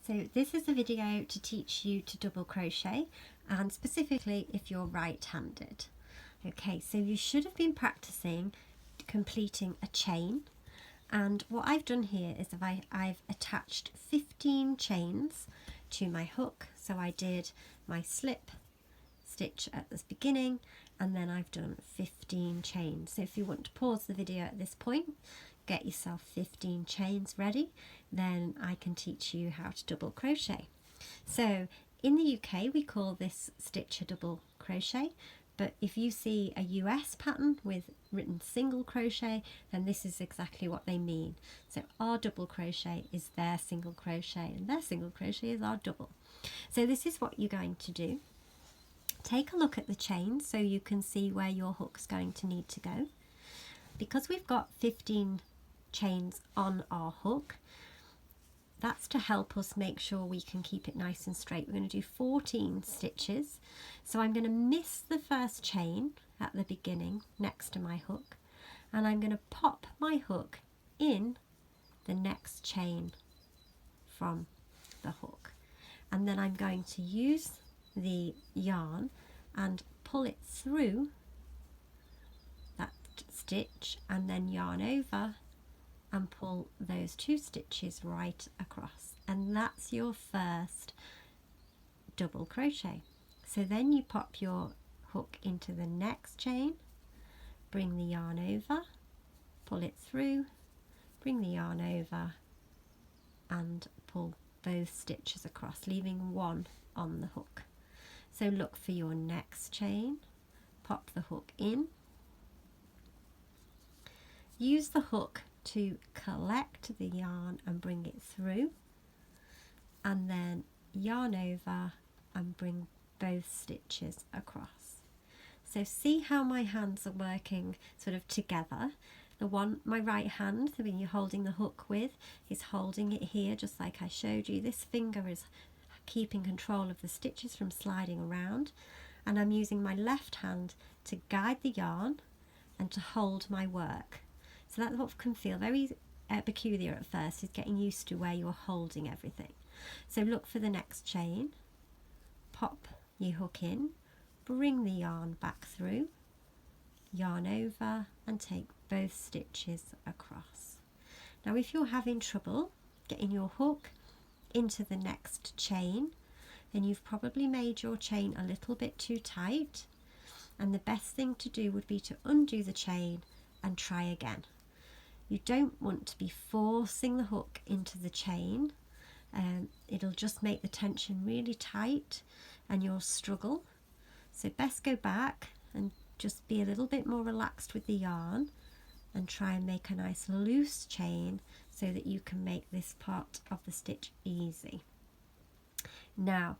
So this is a video to teach you to double crochet, and specifically if you're right-handed. Okay, so you should have been practicing completing a chain, and what I've done here is I've attached 15 chains to my hook. So I did my slip stitch at the beginning, and then I've done 15 chains. So if you want to pause the video at this point, get yourself 15 chains ready, then I can teach you how to double crochet. So in the UK we call this stitch a double crochet, but if you see a US pattern with written single crochet, then this is exactly what they mean. So our double crochet is their single crochet, and their single crochet is our double. So this is what you're going to do. Take a look at the chain so you can see where your hook's going to need to go. Because we've got 15 chains on our hook, that's to help us make sure we can keep it nice and straight. We're going to do 14 stitches. So I'm going to miss the first chain at the beginning next to my hook, and I'm going to pop my hook in the next chain from the hook, and then I'm going to use the yarn and pull it through that stitch, and then yarn over and pull those 2 stitches right across, and that's your first double crochet. So then you pop your hook into the next chain, bring the yarn over, pull it through, bring the yarn over and pull both stitches across, leaving one on the hook. So look for your next chain, pop the hook in, use the hook to collect the yarn and bring it through, and then yarn over and bring both stitches across. So see how my hands are working sort of together. The one, my right hand, the one you're holding the hook with, is holding it here just like I showed you. This finger is keeping control of the stitches from sliding around, and I'm using my left hand to guide the yarn and to hold my work. So that what can feel very peculiar at first, is getting used to where you're holding everything. So look for the next chain, pop your hook in, bring the yarn back through, yarn over and take both stitches across. Now if you're having trouble getting your hook into the next chain, then you've probably made your chain a little bit too tight, and the best thing to do would be to undo the chain and try again. You don't want to be forcing the hook into the chain. It'll just make the tension really tight and you'll struggle. So best go back and just be a little bit more relaxed with the yarn and try and make a nice loose chain so that you can make this part of the stitch easy. Now,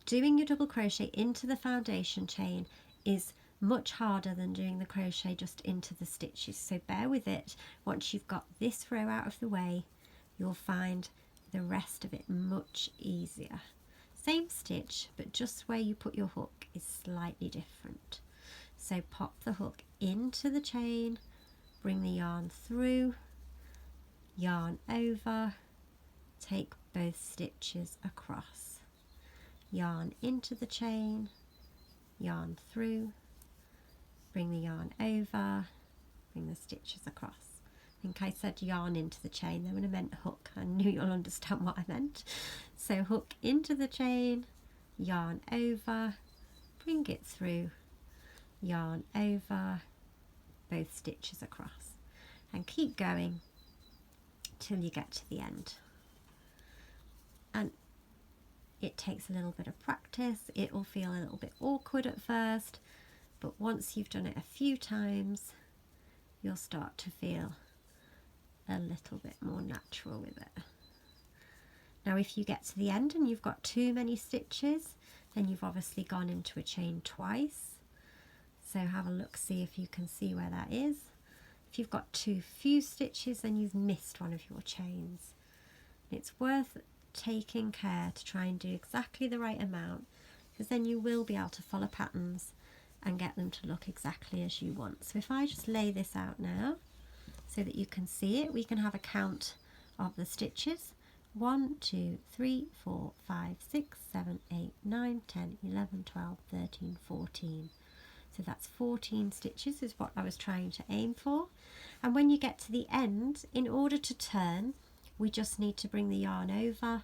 doing your double crochet into the foundation chain is much harder than doing the crochet just into the stitches, so bear with it. Once you've got this row out of the way, you'll find the rest of it much easier. Same stitch, but just where you put your hook is slightly different. So pop the hook into the chain, bring the yarn through, yarn over, take both stitches across, yarn into the chain, yarn through, bring the yarn over, bring the stitches across. I think I said yarn into the chain then when I meant hook. I knew you'll understand what I meant. So hook into the chain, yarn over, bring it through, yarn over, both stitches across, and keep going till you get to the end. And it takes a little bit of practice. It will feel a little bit awkward at first, but once you've done it a few times, you'll start to feel a little bit more natural with it. Now if you get to the end and you've got too many stitches, then you've obviously gone into a chain twice. So have a look, see if you can see where that is. If you've got too few stitches, then you've missed one of your chains. It's worth taking care to try and do exactly the right amount, because then you will be able to follow patterns and get them to look exactly as you want. So if I just lay this out now so that you can see it, we can have a count of the stitches. 1, 2, 3, 4, 5, 6, 7, 8, 9, 10, 11, 12, 13, 14. So that's 14 stitches is what I was trying to aim for. And when you get to the end, in order to turn, we just need to bring the yarn over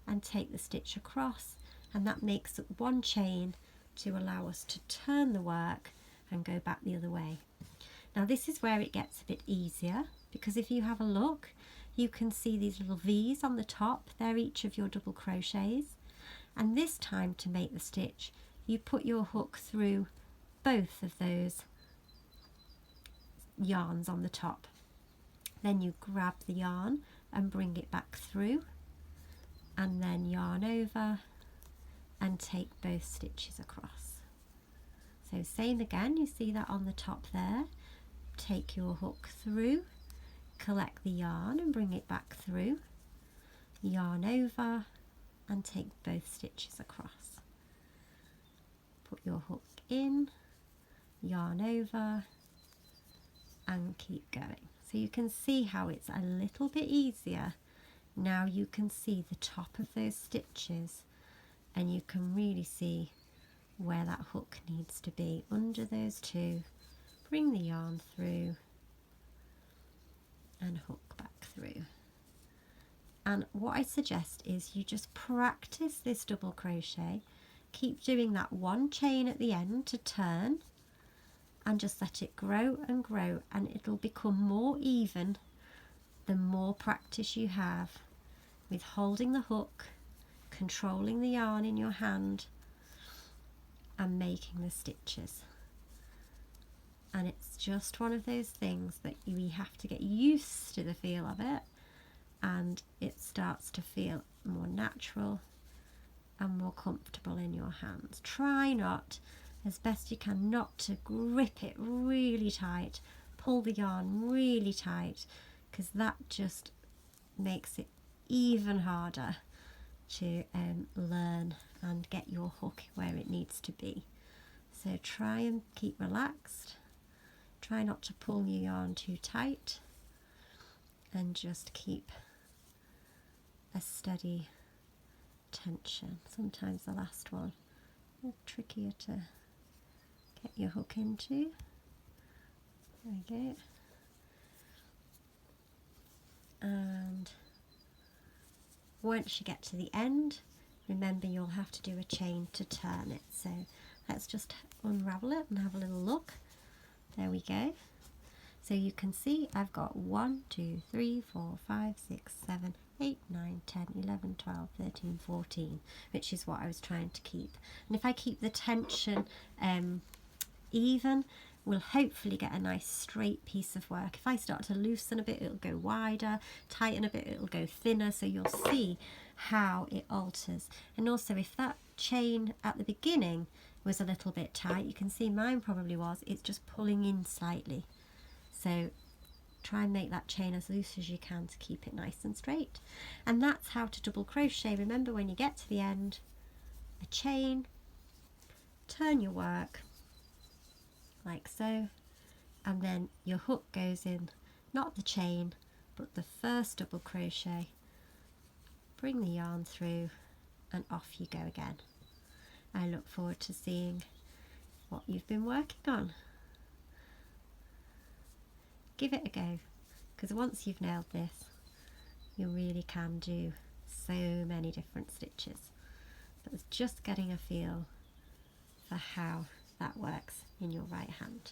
and take the stitch across, and that makes one chain to allow us to turn the work and go back the other way. Now this is where it gets a bit easier, because if you have a look, you can see these little V's on the top. They're each of your double crochets, and this time to make the stitch you put your hook through both of those yarns on the top. Then you grab the yarn and bring it back through, and then yarn over and take both stitches across. So same again, you see that on the top there. Take your hook through, collect the yarn and bring it back through, yarn over and take both stitches across. Put your hook in, yarn over and keep going. So you can see how it's a little bit easier. Now you can see the top of those stitches, and you can really see where that hook needs to be under those two. Bring the yarn through and hook back through. And what I suggest is you just practice this double crochet. Keep doing that one chain at the end to turn, and just let it grow and grow, and it'll become more even the more practice you have with holding the hook, controlling the yarn in your hand and making the stitches. And it's just one of those things that we have to get used to the feel of it, and it starts to feel more natural and more comfortable in your hands. Try not, as best you can, not to grip it really tight, pull the yarn really tight, because that just makes it even harder to learn and get your hook where it needs to be. So try and keep relaxed. Try not to pull your yarn too tight, and just keep a steady tension. Sometimes the last one is trickier to get your hook into. There we go. And once you get to the end, remember you'll have to do a chain to turn it. So let's just unravel it and have a little look. There we go. So you can see I've got 1, 2, 3, 4, 5, 6, 7, 8, 9, 10, 11, 12, 13, 14, which is what I was trying to keep. And if I keep the tension even, we'll hopefully get a nice straight piece of work. If I start to loosen a bit, it'll go wider, tighten a bit, it'll go thinner, so you'll see how it alters. And also, if that chain at the beginning was a little bit tight, you can see mine probably was, it's just pulling in slightly. So try and make that chain as loose as you can to keep it nice and straight. And that's how to double crochet. Remember, when you get to the end, a chain, turn your work like so, and then your hook goes in, not the chain but the first double crochet, bring the yarn through and off you go again. I look forward to seeing what you've been working on. Give it a go, because once you've nailed this, you really can do so many different stitches. But it's just getting a feel for how that works in your right hand.